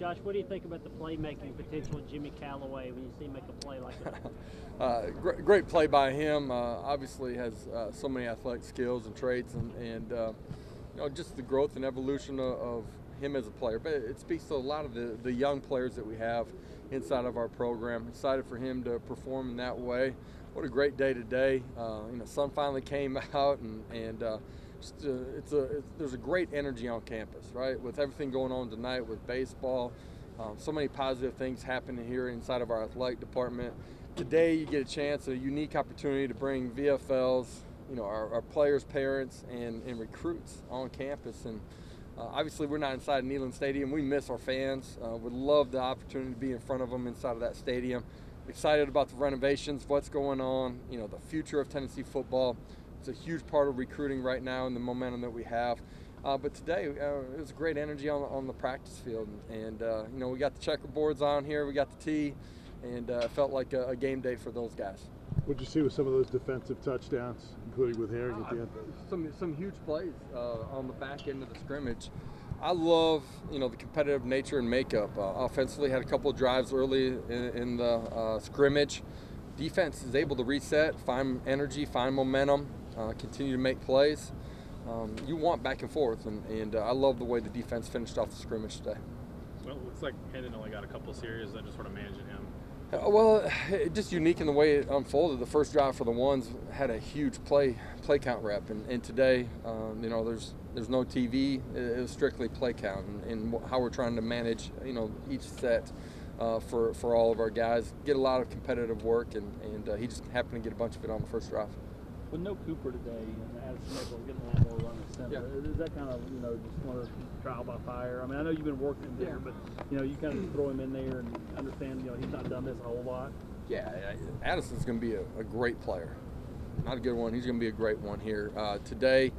Josh, what do you think about the playmaking potential of Jimmy Callaway when you see him make a play like that? Great play by him. Obviously has so many athletic skills and traits, and just the growth and evolution of him as a player. But it speaks to a lot of the young players that we have inside of our program. Excited for him to perform in that way. What a great day today. Sun finally came out, and there's a great energy on campus, right? With everything going on tonight with baseball, so many positive things happening here inside of our athletic department. Today you get a chance, a unique opportunity to bring VFLs, our players' parents and recruits on campus. And obviously we're not inside Neyland Stadium. We miss our fans. Would love the opportunity to be in front of them inside of that stadium. Excited about the renovations, what's going on, the future of Tennessee football. It's a huge part of recruiting right now and the momentum that we have. But today, it was great energy on the practice field. And we got the checkerboards on here, we got the tee, and felt like a game day for those guys. What did you see with some of those defensive touchdowns, including with Herring at the end? Some huge plays on the back end of the scrimmage. I love, the competitive nature and makeup. Offensively, had a couple of drives early in the scrimmage. Defense is able to reset, find energy, find momentum, continue to make plays. You want back and forth, and I love the way the defense finished off the scrimmage today. Well, it looks like Hendon only got a couple series and just sort of managing him. Well, just unique in the way it unfolded. The first drive for the ones had a huge play count rep, and today, there's no TV. It was strictly play count, and how we're trying to manage, each set for all of our guys. Get a lot of competitive work, and he just happened to get a bunch of it on the first drive. With no Cooper today and Addison Smith getting a lot more run at center, is that kind of, just one of trial by fire? I mean, I know you've been working him there, but, you kind of throw him in there and understand, he's not done this a whole lot. Yeah, Addison's going to be a great player. Not a good one. He's going to be a great one here. Today,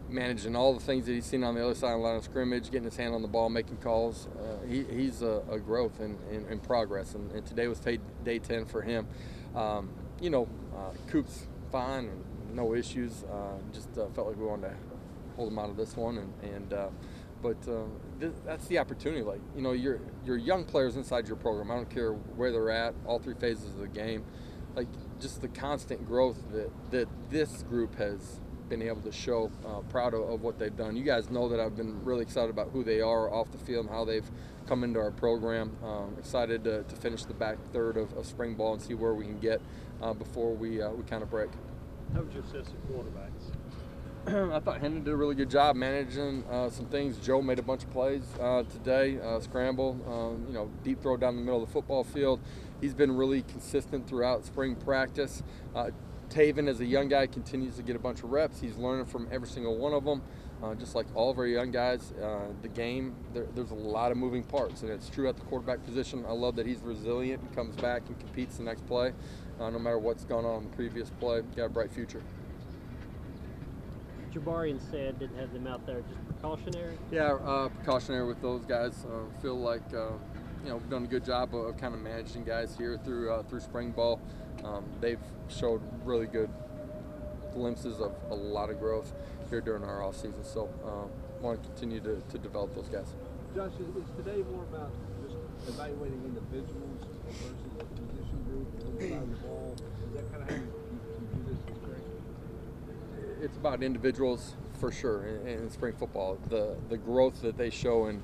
managing all the things that he's seen on the other side of the line of scrimmage, getting his hand on the ball, making calls. He's a growth in progress, and today was day 10 for him. Coop's fine and no issues. Just felt like we wanted to hold him out of this one, but that's the opportunity. Like, your young players inside your program. I don't care where they're at, all three phases of the game. Like, just the constant growth that this group has been able to show. Proud of what they've done. You guys know that I've been really excited about who they are off the field and how they've come into our program. Excited to finish the back third of spring ball and see where we can get before we kind of break. How would you assess the quarterbacks? I thought Hendon did a really good job managing some things. Joe made a bunch of plays today, scramble, deep throw down the middle of the football field. He's been really consistent throughout spring practice. Taven, as a young guy, continues to get a bunch of reps. He's learning from every single one of them. Just like all of our young guys, the game, there's a lot of moving parts, and it's true at the quarterback position. I love that he's resilient and comes back and competes the next play, no matter what's gone on in the previous play. Got a bright future. Jabari said didn't have them out there, just precautionary? Yeah, precautionary with those guys. Feel like we've done a good job of kind of managing guys here through spring ball. They've showed really good glimpses of a lot of growth here during our off season, so want to continue to develop those guys. Josh, is today more about just evaluating individuals versus the position group on the side of the ball? Is that kind of how you do this in spring? It's about individuals for sure in spring football. The growth that they show, and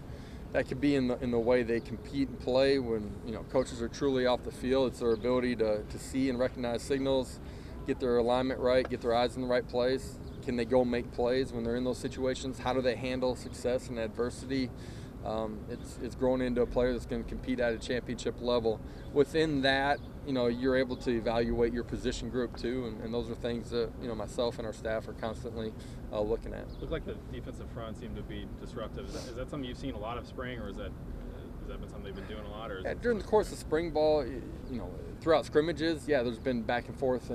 that could be in the way they compete and play. When coaches are truly off the field, it's their ability to see and recognize signals, get their alignment right, get their eyes in the right place. Can they go make plays when they're in those situations? How do they handle success and adversity? It's grown into a player that's going to compete at a championship level. Within that, you're able to evaluate your position group too, and those are things that myself and our staff are constantly looking at. Looked like the defensive front seemed to be disruptive. Is that something you've seen a lot of spring, or has that been something they've been doing a lot? Or during the course of spring ball, throughout scrimmages, there's been back and forth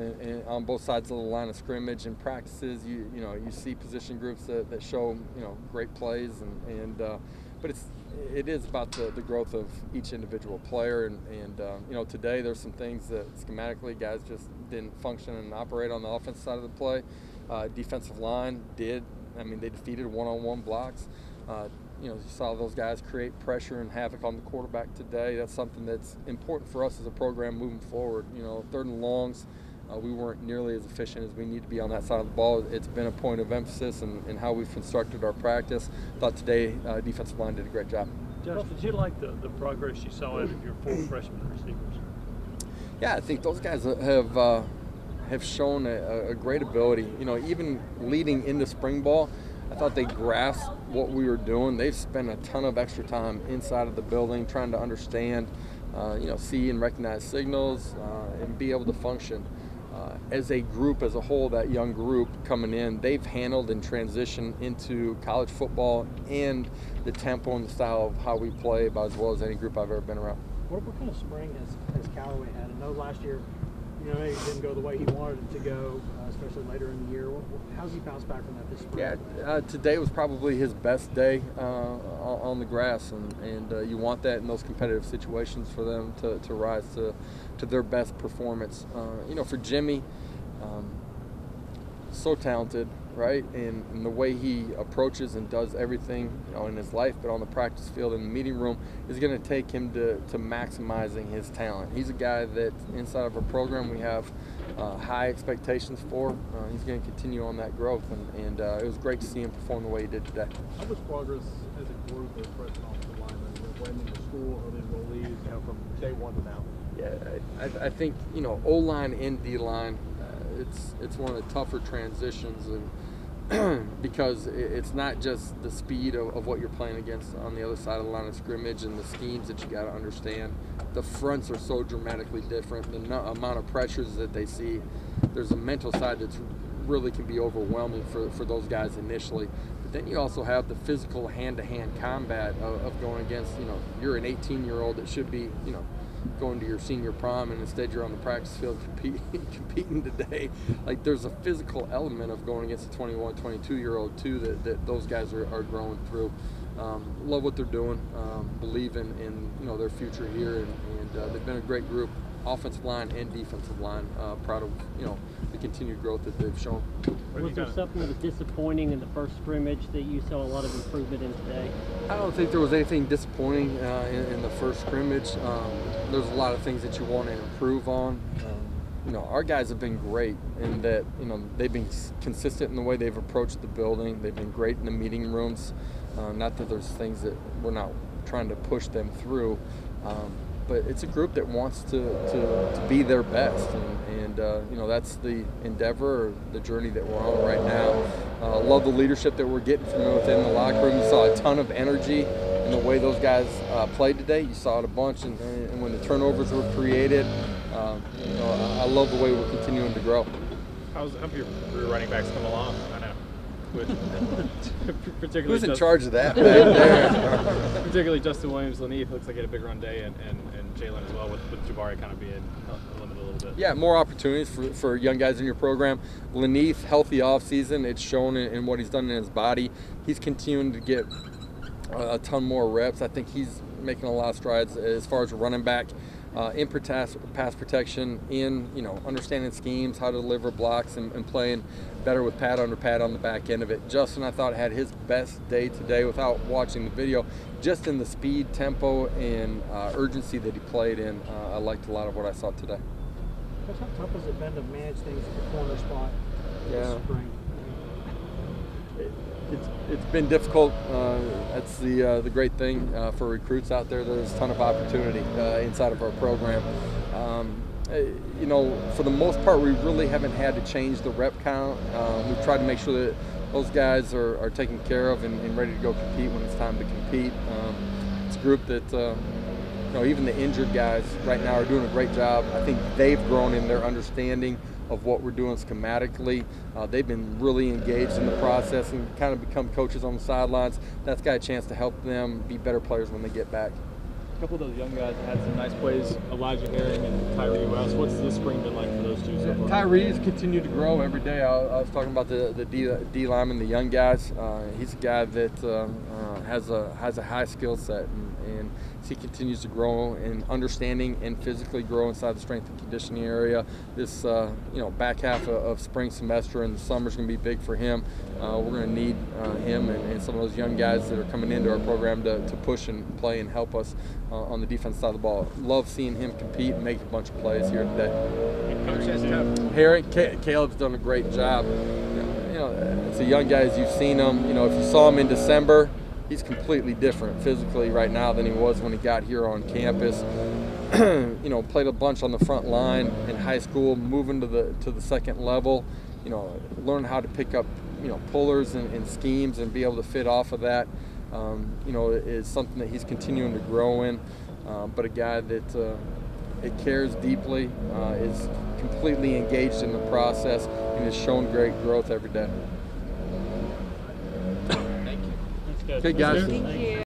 on both sides of the line of scrimmage. And practices, you see position groups that show great plays, but it is about the growth of each individual player. And today there's some things that schematically guys just didn't function and operate on the offensive side of the play. Defensive line did. I mean, they defeated one-on-one blocks. you saw those guys create pressure and havoc on the quarterback today. That's something that's important for us as a program moving forward. 3rd and longs, we weren't nearly as efficient as we need to be on that side of the ball. It's been a point of emphasis in how we've constructed our practice. Thought today defensive line did a great job. Josh, did you like the progress you saw out of your 4 freshman receivers? Yeah, I think those guys have shown a great ability. Even leading into spring ball, I thought they grasped what we were doing. They've spent a ton of extra time inside of the building trying to understand, see and recognize signals and be able to function. As a group, as a whole, that young group coming in, they've handled and transitioned into college football and the tempo and the style of how we play about as well as any group I've ever been around. What kind of spring has Callaway had? I know last year, maybe it didn't go the way he wanted it to go, especially later in the year. How's he bounced back from that this spring? Yeah, today was probably his best day on the grass, and you want that in those competitive situations for them to rise to their best performance. For Jimmy, so talented, right? And the way he approaches and does everything, in his life, but on the practice field, in the meeting room, is going to take him to maximizing his talent. He's a guy that inside of our program we have high expectations for. He's going to continue on that growth, and it was great to see him perform the way he did today. How much progress as a group as freshman offensive linemen blending the school or the enrollees, from day 1 to now? Yeah, I think O-line and D-line, it's one of the tougher transitions, and because it's not just the speed of what you're playing against on the other side of the line of scrimmage and the schemes that you got to understand. The fronts are so dramatically different. The amount of pressures that they see, there's a mental side that's really can be overwhelming for those guys initially. But then you also have the physical hand-to-hand combat of going against, you're an 18-year-old that should be, going to your senior prom, and instead you're on the practice field competing today. Like, there's a physical element of going against a 21, 22-year-old too that those guys are growing through. Love what they're doing. Believe in their future here, and they've been a great group, offensive line and defensive line. Proud of the continued growth that they've shown. Was there something that was disappointing in the first scrimmage that you saw a lot of improvement in today? I don't think there was anything disappointing in the first scrimmage. There's a lot of things that you want to improve on. Our guys have been great in that, they've been consistent in the way they've approached the building. They've been great in the meeting rooms. Not that there's things that we're not trying to push them through, but it's a group that wants to be their best, and that's the endeavor or the journey that we're on right now. Love the leadership that we're getting from within the locker room. You saw a ton of energy in the way those guys played today. You saw it a bunch, and when the turnovers were created, I love the way we're continuing to grow. How's your running backs come along? I know. Particularly who's in charge of that back there? Particularly Justin Williams, Laneith looks like he had a big run day, and Jalen as well, with Jabari kind of being limited a little bit. Yeah, more opportunities for young guys in your program. Laneith, healthy offseason. It's shown in what he's done in his body. He's continuing to get a ton more reps. I think he's making a lot of strides as far as a running back. In pass protection, in understanding schemes, how to deliver blocks, and playing better with pad under pad on the back end of it. Justin, I thought, had his best day today without watching the video, just in the speed, tempo, and urgency that he played in. I liked a lot of what I saw today. How tough has it been to manage things at the corner spot this spring? It's been difficult. That's the great thing for recruits out there. There's a ton of opportunity inside of our program. For the most part, we really haven't had to change the rep count. We've tried to make sure that those guys are taken care of and ready to go compete when it's time to compete. It's a group that, even the injured guys right now are doing a great job. I think they've grown in their understanding of what we're doing schematically. They've been really engaged in the process and kind of become coaches on the sidelines. That's got a chance to help them be better players when they get back. A couple of those young guys had some nice plays, Elijah Herring and Tyree West. What's this spring been like for those two so far? Tyree's continued to grow every day. I was talking about the D lineman, the young guys. He's a guy that has a high skill set, and he continues to grow in understanding and physically grow inside the strength and conditioning area. This back half of spring semester and the summer is going to be big for him. We're going to need him and some of those young guys that are coming into our program to push and play and help us on the defense side of the ball. Love seeing him compete and make a bunch of plays here today. Coach has tough. Harry, Caleb's done a great job. It's a young guy, as you've seen him. If you saw him in December, he's completely different physically right now than he was when he got here on campus. Played a bunch on the front line in high school, moving to the second level. Learn how to pick up pullers and schemes and be able to fit off of that. Is something that he's continuing to grow in. But a guy that it cares deeply, is completely engaged in the process, and has shown great growth every day. Thank you. Okay, guys. Thank you.